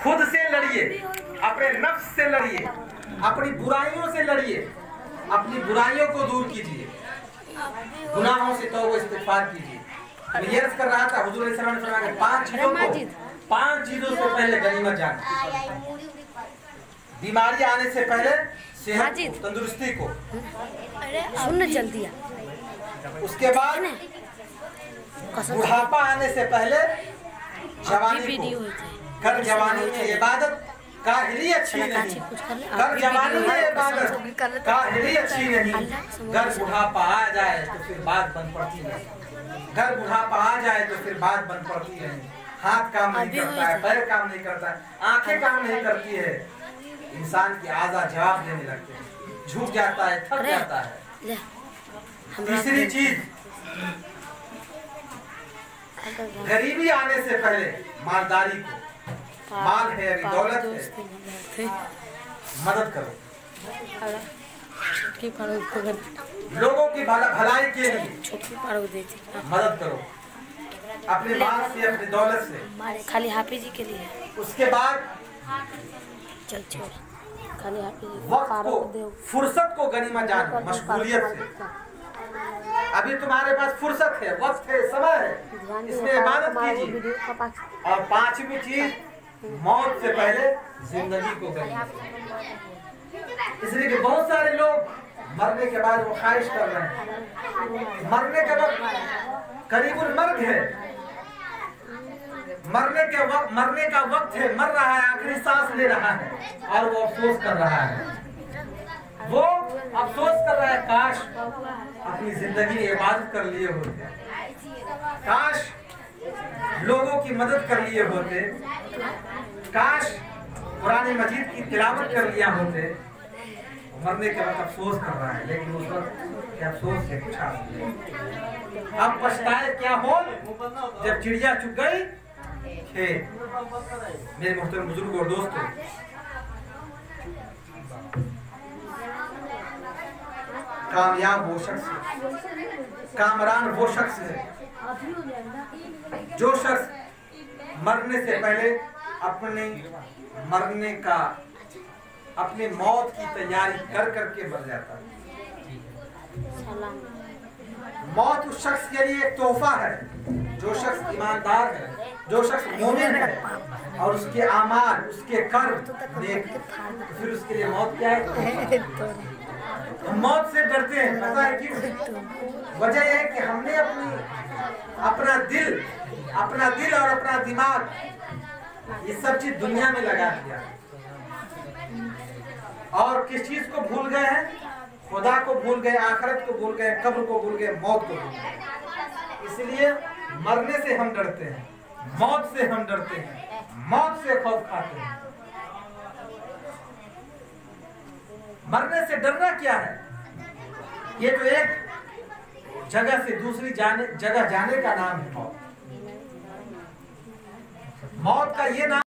खुद से लड़िए, अपने नफ्स से लड़िए, अपनी बुराइयों से लड़िए, अपनी बुराइयों को दूर कीजिए, गुनाहों से तौबा इस्तिग़फ़ार कीजिए। मैं ये अर्ज़ कर रहा था, हुज़ूर सल्लल्लाहु अलैहि वसल्लम ने पांच चीजों से पहले गनीमत जानी। बीमारी आने से पहले सेहत को, तंदुरुस्ती को, सुनना जल्दी। उसके बाद बुढ़ापा आने से पहले जवानी को, कर जवानी में इबादत काहिली अच्छी नहीं, कर जवानी में इबादत काहिली अच्छी नहीं, घर बुढ़ापा आ जाए तो फिर बात बन पड़ती है, घर बुढ़ापा आ जाए तो फिर बात बन पड़ती है। हाथ काम नहीं करता है, पैर काम नहीं करता है, आंखें काम नहीं करती है, इंसान की आज़ा जवाब देने लगते हैं, झुक जाता है, थक जाता है। तीसरी चीज, गरीबी आने से पहले मालदारी को, माल है, दौलत है, मदद करो, लोगों की भलाई के लिए मदद करो, अपने माल से, अपनी दौलत से, खाली हाफिज जी के लिए। उसके बाद चल खाली वक्त को, फुर्सत को गनीमत जानो, मशगूलियत से। अभी तुम्हारे पास फुर्सत है, वक्त है, समय है, इसमें इबादत कीजिए। और पांचवी चीज, मौत से पहले जिंदगी को गनीमत, इसलिए कि बहुत सारे लोग मरने के बाद वो ख्वाहिश कर रहे हैं, मरने के वक्त करीबुल मर्ग है, मरने का वक्त है, मर रहा है, आखिरी सांस ले रहा है, और वो अफसोस कर रहा है, वो अफसोस कर रहा है, काश अपनी जिंदगी इबादत कर लिए होते, काश लोगों की मदद कर लिए होते, काश कुरान मजीद की तिलावत कर लिया होते। मरने के वक्त अफसोस कर रहा है, लेकिन उस वक्त अफसोस से कुछ हासिल नहीं। अब पछताए क्या हो जब चिड़िया चुग गई खेत। मेरे मोहतरम बुजुर्ग और दोस्तों, कामयाब वो शख्स है, कामरान वो शख्स है जो शख्स मरने से पहले अपने मौत की तैयारी कर करके मर जाता है। मौत उस शख्स के लिए एक तोहफा है, जो शख्स ईमानदार है, जो शख्स मोमिन है, और उसके आमाल, उसके कर्म नेक, तो फिर उसके लिए मौत क्या है? हम मौत से डरते हैं, पता है क्यों? वजह यह है कि हमने अपना दिल और अपना दिमाग, ये सब चीज दुनिया में लगा दिया, और किस चीज को भूल गए हैं? खुदा को भूल गए, आखिरत को भूल गए, कब्र को भूल गए, मौत को भूल गए। इसलिए मरने से हम डरते हैं, मौत से हम डरते हैं, मौत से खौफ खाते हैं। मरने से डरना क्या है? ये तो एक जगह से दूसरी जगह जाने का नाम है मौत। मौत का ये नाम